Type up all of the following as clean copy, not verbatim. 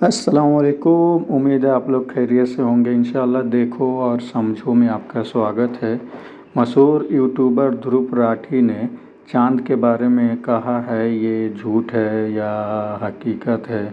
अस्सलामुअलैकुम। उम्मीद है आप लोग खैरियत से होंगे। इंशाअल्लाह देखो और समझो में आपका स्वागत है। मशहूर यूट्यूबर ध्रुव राठी ने चाँद के बारे में कहा है, ये झूठ है या हकीकत है,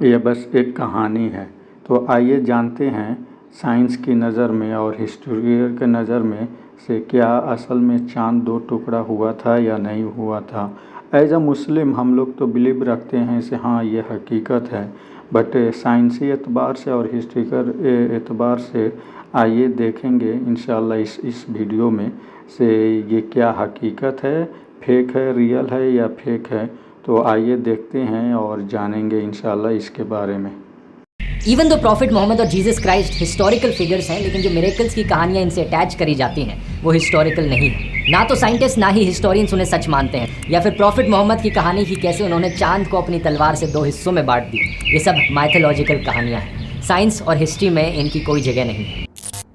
ये बस एक कहानी है। तो आइए जानते हैं साइंस की नज़र में और हिस्टोरियर के नज़र में से क्या असल में चाँद दो टुकड़ा हुआ था या नहीं हुआ था। एज अ मुस्लिम हम लोग तो बिलीव रखते हैं इसे, हाँ ये हकीकत है, बट साइंसी एतबार से और हिस्ट्रिकल एतबार से आइए देखेंगे इंशाल्लाह इस वीडियो में से ये क्या हकीकत है, फेक है, रियल है या फेक है। तो आइए देखते हैं और जानेंगे इंशाल्लाह इसके बारे में। इवन दो प्रॉफिट मोहम्मद और जीसस क्राइस्ट हिस्टोरिकल फिगर्स हैं, लेकिन जो मिरेकल्स की कहानियाँ इनसे अटैच करी जाती हैं वो हिस्टोरिकल नहीं है। ना तो साइंटिस्ट ना ही हिस्टोरियंस उन्हें सच मानते हैं, या फिर प्रॉफिट मोहम्मद की कहानी की कैसे उन्होंने चांद को अपनी तलवार से दो हिस्सों में बांट दी। ये सब माइथोलॉजिकल कहानियाँ हैं, साइंस और हिस्ट्री में इनकी कोई जगह नहीं है।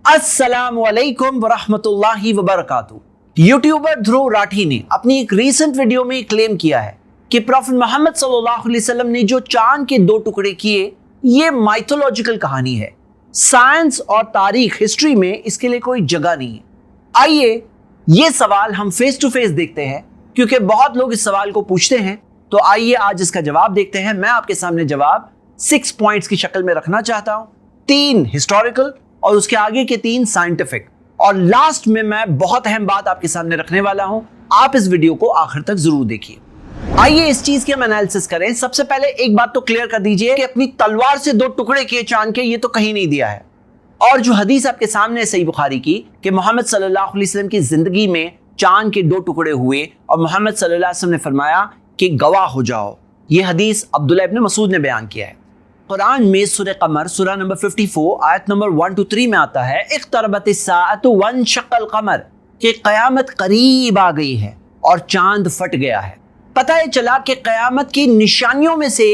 अस्सलामु अलैकुम वरहमतुल्लाहि वबरकातुहू। यूट्यूबर ध्रुव राठी ने अपनी एक रीसेंट वीडियो में क्लेम किया है कि प्रॉफिट मोहम्मद सल्लल्लाहु अलैहि वसल्लम ने जो चांद के दो टुकड़े किए ये माइथोलॉजिकल कहानी है। साइंस और तारीख हिस्ट्री में इसके लिए कोई जगह नहीं है। आइए ये सवाल हम फेस टू फेस देखते हैं, क्योंकि बहुत लोग इस सवाल को पूछते हैं। तो आइए आज इसका जवाब देखते हैं। मैं आपके सामने जवाब 6 पॉइंट्स की शक्ल में रखना चाहता हूं, 3 हिस्टोरिकल और उसके आगे के 3 साइंटिफिक, और लास्ट में मैं बहुत अहम बात आपके सामने रखने वाला हूं। आप इस वीडियो को आखिर तक जरूर देखिए। आइए इस चीज की हम एनालिसिस करें। सबसे पहले एक बात तो क्लियर कर दीजिए कि अपनी तलवार से दो टुकड़े किए चांद के, ये तो कहीं नहीं दिया है। और जो हदीस आपके सामने सही बुखारी की कि मोहम्मद सल्लल्लाहु अलैहि वसल्लम की जिंदगी में चांद के दो टुकड़े हुए और मोहम्मद सल्लल्लाहु अलैहि वसल्लम ने फरमाया कि गवाह हो जाओ, ये हदीस अब्दुल्लाह इब्न मसूद ने बयान किया है। कुरान में सूरह कमर सूरह नंबर 54 आयत नंबर 1 to 3 में आता है, इक़्तरबतिस साअतु वनशक़्क़ल क़मर, कि क़यामत करीब आ गई है और चांद फट गया है। पता है चला कि क़यामत की निशानियों में से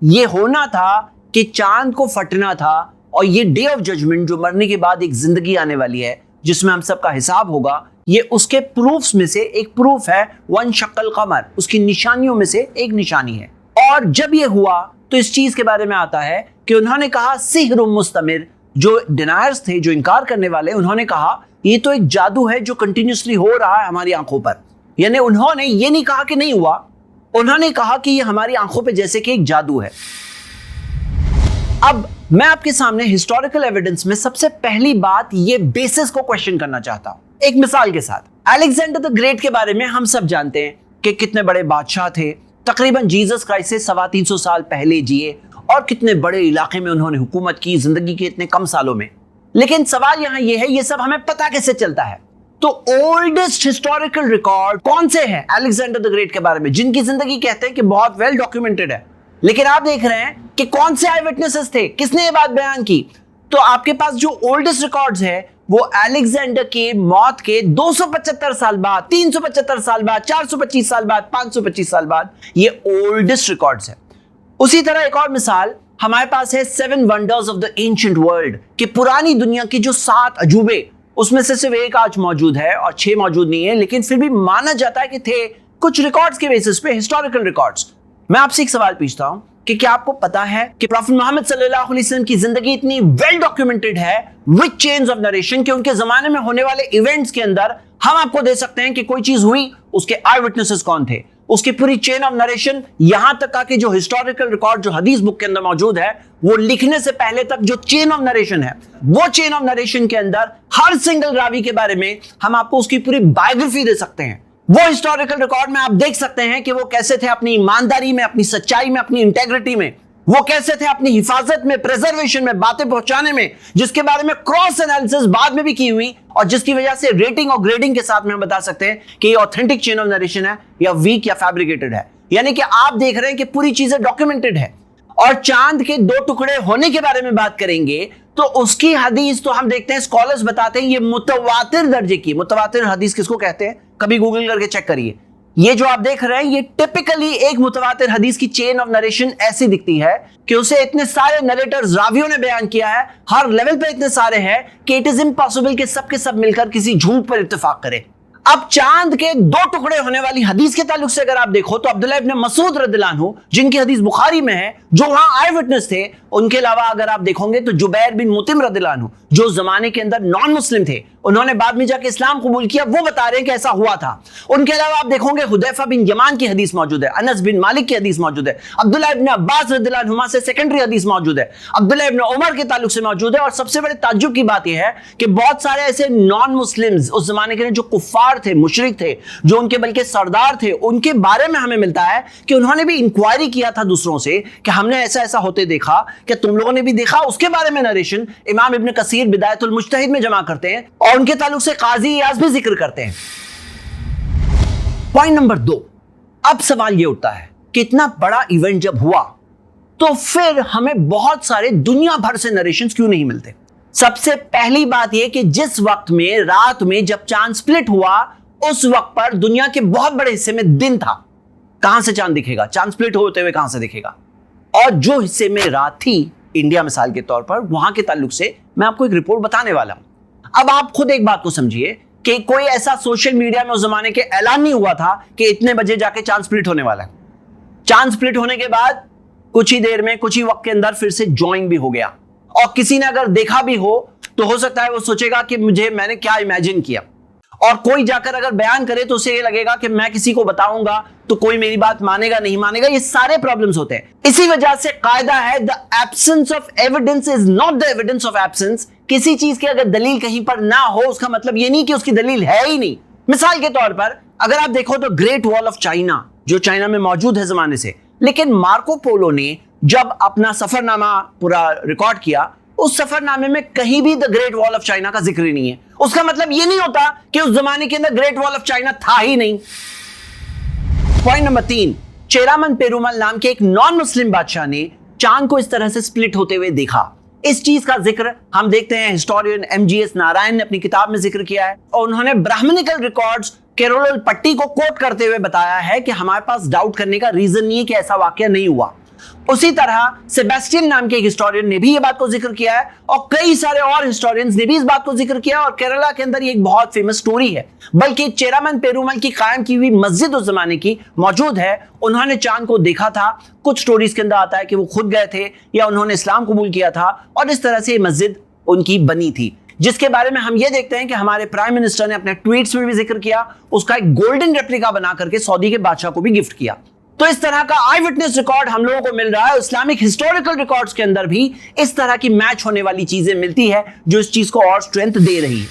ये होना था कि चांद को फटना था, और ये डे ऑफ जजमेंट जो मरने के बाद एक जिंदगी आने वाली है जिसमें हम सबका हिसाब होगा, ये उसके प्रूफ्स में से एक प्रूफ है। वनशक़्क़ल क़मर उसकी निशानियों में से एक निशानी है। और जब ये हुआ तो इस चीज के बारे में आता है कि उन्होंने कहा सिहरुम मुस्तमिर, जो डिनायर्स थे, जो इनकार करने वाले, उन्होंने कहा ये तो एक जादू है जो कंटिन्यूसली हो रहा है हमारी आंखों पर। यानी उन्होंने ये नहीं कहा कि नहीं हुआ, उन्होंने कहा कि ये हमारी आंखों पे जैसे कि एक जादू है। अब मैं आपके सामने हिस्टोरिकल एविडेंस में सबसे पहली बात ये बेसिस को क्वेश्चन करना चाहता हूं एक मिसाल के साथ। अलेक्जेंडर द ग्रेट के बारे में हम सब जानते हैं कि कितने बड़े बादशाह थे, तकरीबन जीसस क्राइस्ट से 325 साल पहले जिए, और कितने बड़े इलाके में उन्होंने हुकूमत की जिंदगी के इतने कम सालों में। लेकिन सवाल यहां यह है, ये सब हमें पता कैसे चलता है? तो ओल्डेस्ट हिस्टोरिकल रिकॉर्ड कौन से हैं अलेक्जेंडर द ग्रेट के बारे में, जिनकी जिंदगी कहते हैं कि बहुत वेल डॉक्यूमेंटेड है? लेकिन आप देख रहे हैं कि कौन से आई विटनेसेस थे, किसने ये बात बयान की? तो आपके पास जो ओल्डेस्ट रिकॉर्ड्स है वो अलेक्जेंडर के मौत के 275 साल बाद, 375 साल बाद, 425 साल बाद, 525 साल बाद, ये ओल्डेस्ट रिकॉर्ड्स है। उसी तरह एक और मिसाल हमारे पास है 7 wonders of the ancient world, कि पुरानी दुनिया की जो 7 अजूबे, उसमें से सिर्फ एक आज मौजूद है और 6 मौजूद नहीं है, लेकिन फिर भी माना जाता है कि थे, कुछ रिकॉर्ड्स के बेसिस पे, हिस्टोरिकल रिकॉर्ड्स। मैं आपसे एक सवाल पूछता हूं कि क्या आपको पता है कि प्रॉफिट मोहम्मद सल्लल्लाहु अलैहि वसल्लम की जिंदगी इतनी वेल डॉक्यूमेंटेड है विद चेन्स ऑफ नरेशन कि उनके जमाने में होने वाले इवेंट्स के अंदर हम आपको दे सकते हैं कि कोई चीज हुई, उसके आई विटनेसेस कौन थे, उसकी पूरी चेन ऑफ नरेशन, यहां तक कि जो हिस्टोरिकल रिकॉर्ड जो हदीस बुक के अंदर मौजूद है, वो लिखने से पहले तक जो चेन ऑफ नरेशन है, वो चेन ऑफ नरेशन के अंदर हर सिंगल रावी के बारे में हम आपको उसकी पूरी बायोग्राफी दे सकते हैं। वो हिस्टोरिकल रिकॉर्ड में आप देख सकते हैं कि वो कैसे थे अपनी ईमानदारी में, अपनी सच्चाई में, अपनी इंटेग्रिटी में, वो कैसे थे अपनी हिफाजत में, प्रिजर्वेशन में, बातें पहुंचाने में, जिसके बारे में क्रॉस एनालिसिस बाद में भी की हुई, और जिसकी वजह से रेटिंग और ग्रेडिंग के साथ में हम बता सकते हैं कि ये ऑथेंटिक चेन ऑफ नरेशन है या वीक या फैब्रिकेटेड है। यानी कि आप देख रहे हैं कि पूरी चीजें डॉक्यूमेंटेड है। और चांद के दो टुकड़े होने के बारे में बात करेंगे तो उसकी हदीस तो हम देखते हैं, स्कॉलर्स बताते हैं ये मुतवातिर दर्जे की। मुतवातिर हदीस किसको कहते हैं? कभी गूगल करके चेक करिए। ये जो आप देख रहे हैं ये टिपिकली एक मुतवातिर हदीस की चेन ऑफ नरेशन ऐसी दिखती है कि उसे इतने सारे नरेटर्स, रावियों ने बयान किया है, हर लेवल पे इतने सारे हैं कि इट इज इम्पॉसिबल कि सब के सब मिलकर किसी झूठ पर इत्तेफाक करें। अब चांद के दो टुकड़े होने वाली हदीस के ताल्लुक से अगर आप देखो तो अब्दुल्लाह इब्न मसूद रदियल्लाहु अन्हु, जिनकी हदीस बुखारी में है, जो वहां आई विटनेस थे, उनके अलावा अगर आप देखोगे तो जुबैर बिन मुतिम रदियल्लाहु अन्हु, जो जमाने के अंदर नॉन मुस्लिम थे, उन्होंने बाद में जाके इस्लाम कबूल किया, वो बता रहे हैं कि ऐसा हुआ था। उनके अलावा आप देखोगे हुदैफा बिन यमान की हदीस मौजूद है, अनस बिन मालिक की हदीस मौजूद है, अब्दुल्लाह इब्न अब्बास रदियल्लाहु अन्हुमा से सेकेंडरी हदीस मौजूद है, अब्दुल्लाह इब्न उमर के ताल्लुक से मौजूद है। और सबसे बड़े ताज्जुब की बात यह है कि बहुत सारे ऐसे नॉन मुस्लिम्स उस जमाने के जो कुफ्फार थे, मुशरिक थे, जो उनके बल्कि सरदार थे, उनके बारे में हमें मिलता है कि उन्होंने भी इंक्वायरी किया था दूसरों से कि हमने ऐसा ऐसा होते देखा, कि तुम लोगों ने भी देखा। उसके बारे में नरेशन इमाम इब्न कसीर बिदायतुल मुज्तहिद में जमा करते हैं और उनके ताल्लुक से काजी इयाज भी जिक्र करते हैं। पॉइंट नंबर 2, अब सवाल यह उठता है कि इतना बड़ा इवेंट जब हुआ तो फिर हमें बहुत सारे दुनिया भर से नरेशंस क्यों नहीं मिलते? सबसे पहली बात यह कि जिस वक्त में रात में जब चांद स्प्लिट हुआ, उस वक्त पर दुनिया के बहुत बड़े हिस्से में दिन था। कहां से चांद दिखेगा? चांद स्प्लिट होते हुए कहां से दिखेगा? और जो हिस्से में रात थी, इंडिया मिसाल के तौर पर, वहां के ताल्लुक से मैं आपको एक रिपोर्ट बताने वाला हूं। अब आप खुद एक बात को समझिए कि कोई ऐसा सोशल मीडिया में उस जमाने के ऐलान नहीं हुआ था कि इतने बजे जाके चांद स्प्लिट होने वाला है। चांद स्प्लिट होने के बाद कुछ ही देर में, कुछ ही वक्त के अंदर फिर से ज्वाइन भी हो गया। और किसी ने अगर देखा भी हो तो हो सकता है वो सोचेगा कि मैंने क्या इमेजिन किया। और कोई जाकर अगर बयान करे तो उसे ये लगेगा कि मैं किसी को बताऊंगा तो कोई मेरी बात मानेगा नहीं मानेगा। ये सारे प्रॉब्लम्स होते हैं। इसी वजह से कायदा है, the absence of evidence is not the evidence of absence. किसी चीज की अगर दलील कहीं पर ना हो, उसका मतलब ये नहीं कि उसकी दलील है ही नहीं। मिसाल के तौर पर अगर आप देखो तो ग्रेट वॉल ऑफ चाइना, जो चाइना में मौजूद है जमाने से, लेकिन मार्को पोलो ने जब अपना सफरनामा पूरा रिकॉर्ड किया, उस सफरनामे में कहीं भी the great wall of China का जिक्र ही नहीं है। उसका मतलब यह नहीं होता कि उस जमाने के अंदर ग्रेट वॉल ऑफ चाइना था ही नहीं। पॉइंट नंबर 3, चेरामन पेरुमल नाम के एक नॉन मुस्लिम बादशाह ने चांद को इस तरह से स्प्लिट होते हुए देखा। इस चीज का जिक्र हम देखते हैं हिस्टोरियन MGS नारायण ने अपनी किताब में जिक्र किया है और उन्होंने ब्राह्मणिकल रिकॉर्ड्स केरोल पट्टी को कोट करते हुए बताया है कि हमारे पास डाउट करने का रीजन नहीं है कि ऐसा वाकया नहीं हुआ। उसी तरह सेबेस्टियन नाम के एक हिस्टोरियन ने भी यह बात को जिक्र किया है और कई सारे और हिस्टोरियंस ने भी इस बात को जिक्र किया। और केरला के अंदर ये एक बहुत फेमस स्टोरी है, बल्कि चेरामन पेरुमल की कायम की हुई मस्जिद उस जमाने की मौजूद है। उन्होंने चांद को देखा था। कुछ स्टोरीज के अंदर आता है कि वो खुद गए थे या उन्होंने इस्लाम कबूल किया था और इस तरह से ये मस्जिद उनकी बनी थी, जिसके बारे में हम ये देखते हैं कि हमारे प्राइम मिनिस्टर ने अपने ट्वीट्स में भी जिक्र किया। उसका एक गोल्डन रेप्लिका बना करके सऊदी के बादशाह को भी गिफ्ट किया। तो इस तरह का आई विटनेस रिकॉर्ड हम लोगों को मिल रहा है। इस्लामिक हिस्टोरिकल रिकॉर्ड्स के अंदर भी इस तरह की मैच होने वाली चीजें मिलती है जो इस चीज को और स्ट्रेंथ दे रही है।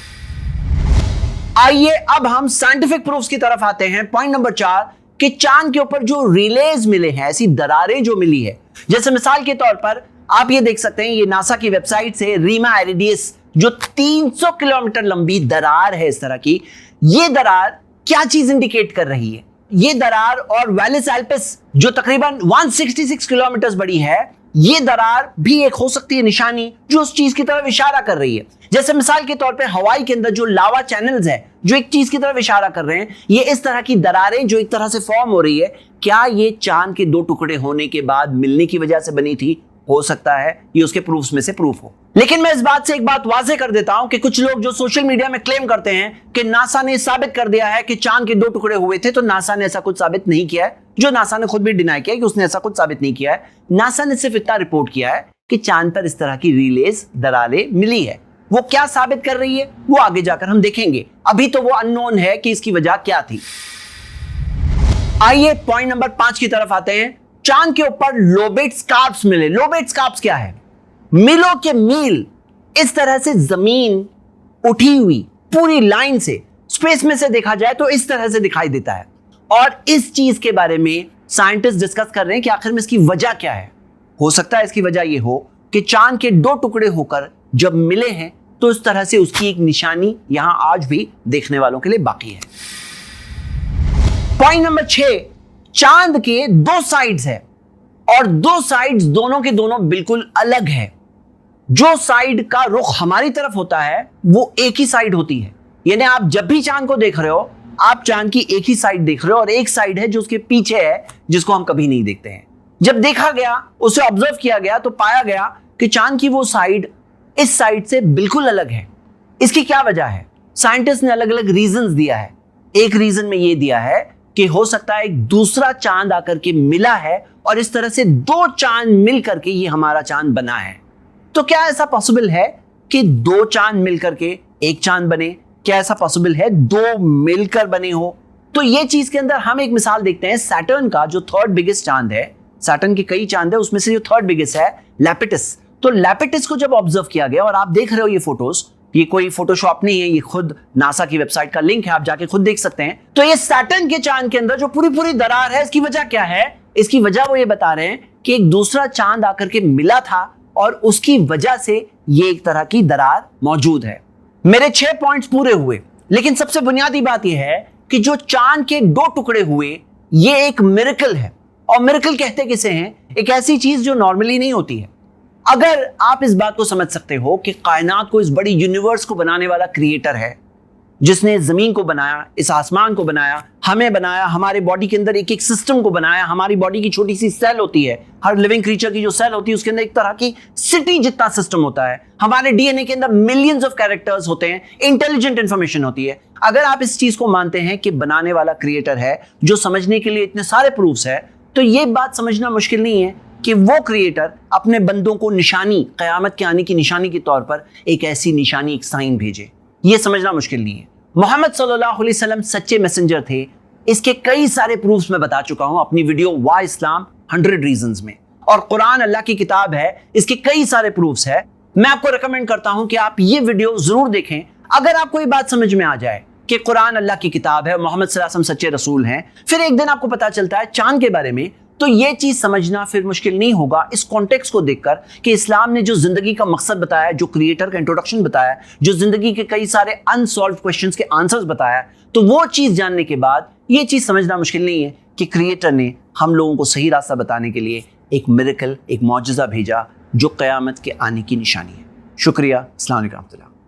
आइए अब हम साइंटिफिक प्रूफ्स की तरफ आते हैं। पॉइंट नंबर 4 कि चांद के ऊपर जो रिलेज मिले हैं, ऐसी दरारें जो मिली है, जैसे मिसाल के तौर पर आप ये देख सकते हैं, ये नासा की वेबसाइट से रीमा एरिडियस, जो 300 किलोमीटर लंबी दरार है इस तरह की, ये दरार क्या चीज इंडिकेट कर रही है? ये दरार और वैलिस एल्पिस जो तकरीबन 166 किलोमीटर बड़ी है, ये दरार भी एक हो सकती है निशानी जो उस चीज की तरफ इशारा कर रही है। जैसे मिसाल के तौर पे हवाई के अंदर जो लावा चैनल्स है जो एक चीज की तरफ इशारा कर रहे हैं, ये इस तरह की दरारें जो एक तरह से फॉर्म हो रही है, क्या ये चांद के दो टुकड़े होने के बाद मिलने की वजह से बनी थी? हो सकता है ये उसके प्रूफ्स में से प्रूफ हो। लेकिन मैं इस बात से एक बात वाजे कर देता हूं कि कुछ लोग जो सोशल मीडिया में क्लेम करते हैं कि नासा ने साबित कर दिया है कि चांद के दो टुकड़े हुए थे, तो नासा ने ऐसा कुछ साबित नहीं किया है। जो नासा ने खुद भी डिनाई किया कि उसने ऐसा कुछ साबित नहीं किया है। नासा ने सिर्फ इतना रिपोर्ट किया है कि चांद पर इस तरह की रिलेज दरारें मिली है। वो क्या साबित कर रही है वो आगे जाकर हम देखेंगे। अभी तो वो अननोन है कि इसकी वजह क्या थी। आइए पॉइंट नंबर 5 की तरफ आते हैं। चांद के ऊपर लोबेट स्कार्प्स मिले। लोबेट स्कार्प्स क्या है? मीलों के मील इस तरह से जमीन उठी हुई पूरी लाइन से स्पेस में से देखा जाए तो इस तरह से दिखाई देता है। और इस चीज के बारे में साइंटिस्ट डिस्कस कर रहे हैं कि आखिर में इसकी वजह क्या है। हो सकता है इसकी वजह यह हो कि चांद के दो टुकड़े होकर जब मिले हैं तो इस तरह से उसकी एक निशानी यहां आज भी देखने वालों के लिए बाकी है। पॉइंट नंबर 6, चांद के दो साइड्स है और दो साइड्स दोनों के दोनों बिल्कुल अलग है। जो साइड का रुख हमारी तरफ होता है वो एक ही साइड होती है। यानी आप जब भी चांद को देख रहे हो, आप चांद की एक ही साइड देख रहे हो और एक साइड है जो उसके पीछे है, जिसको हम कभी नहीं देखते हैं। जब देखा गया, उसे ऑब्जर्व किया गया तो पाया गया कि चांद की वो साइड इस साइड से बिल्कुल अलग है। इसकी क्या वजह है? साइंटिस्ट ने अलग अलग रीजंस दिया है। एक रीजन में ये दिया है कि हो सकता है एक दूसरा चांद आकर के मिला है और इस तरह से दो चांद मिल करके ये हमारा चांद बना है। तो क्या ऐसा पॉसिबल है कि दो चांद मिलकर के एक चांद बने? क्या ऐसा पॉसिबल है दो मिलकर बने हो? तो ये चीज के अंदर हम एक मिसाल देखते हैं सैटर्न का, जो थर्ड बिगेस्ट चांद है। सैटर्न के कई चांद है, उसमें से जो थर्ड बिगेस्ट है लैपिटस। तो लैपिटस को जब ऑब्जर्व किया गया, और आप देख रहे हो ये फोटोज, ये कोई फोटोशॉप नहीं है, ये खुद नासा की वेबसाइट का लिंक है, आप जाके खुद देख सकते हैं। तो ये सैटर्न के चांद के अंदर जो पूरी पूरी दरार है, इसकी वजह क्या है? इसकी वजह वो ये बता रहे हैं कि एक दूसरा चांद आकर के मिला था और उसकी वजह से ये एक तरह की दरार मौजूद है। मेरे 6 पॉइंट्स पूरे हुए, लेकिन सबसे बुनियादी बात यह है कि जो चांद के दो टुकड़े हुए, ये एक मिरेकल है। और मिरेकल कहते किसे हैं? एक ऐसी चीज जो नॉर्मली नहीं होती है। अगर आप इस बात को समझ सकते हो कि कायनात को, इस बड़ी यूनिवर्स को बनाने वाला क्रिएटर है, जिसने जमीन को बनाया, इस आसमान को बनाया, हमें बनाया, हमारे बॉडी के अंदर एक एक सिस्टम को बनाया। हमारी बॉडी की छोटी सी सेल होती है, हर लिविंग क्रीचर की जो सेल होती है उसके अंदर एक तरह की सिटी जितना सिस्टम होता है। हमारे डीएनए के अंदर मिलियंस ऑफ कैरेक्टर्स होते हैं, इंटेलिजेंट इंफॉर्मेशन होती है। अगर आप इस चीज को मानते हैं कि बनाने वाला क्रिएटर है, जो समझने के लिए इतने सारे प्रूफ्स है, तो ये बात समझना मुश्किल नहीं है कि वो क्रिएटर अपने बंदों को निशानी, कयामत के आने की निशानी के तौर पर एक ऐसी निशानी, एक साइन भेजे। ये समझना मुश्किल नहीं है। मोहम्मद सल्लल्लाहु अलैहि वसल्लम सच्चे मैसेंजर थे, इसके कई सारे प्रूफ्स मैं बता चुका हूं अपनी वीडियो वाई इस्लाम 100 रीजंस में। और कुरान अल्लाह की किताब है, इसके कई सारे प्रूफ्स है। मैं आपको रिकमेंड करता हूं कि आप ये वीडियो जरूर देखें। अगर आपको ये बात समझ में आ जाए कि कुरान अल्लाह की किताब है, मोहम्मद सल्लल्लाहु अलैहि वसल्लम सच्चे रसूल हैं, फिर एक दिन आपको पता चलता है चांद के बारे में, तो ये चीज समझना फिर मुश्किल नहीं होगा इस कॉन्टेक्स्ट को देखकर कि इस्लाम ने जो जिंदगी का मकसद बताया, जो क्रिएटर का इंट्रोडक्शन बताया, जो जिंदगी के कई सारे अनसॉल्व्ड क्वेश्चंस के आंसर्स बताया, तो वो चीज जानने के बाद ये चीज समझना मुश्किल नहीं है कि क्रिएटर ने हम लोगों को सही रास्ता बताने के लिए एक मिरेकल, एक मौजज़ा भेजा जो क़यामत के आने की निशानी है। शुक्रिया। अस्सलाम वालेकुम।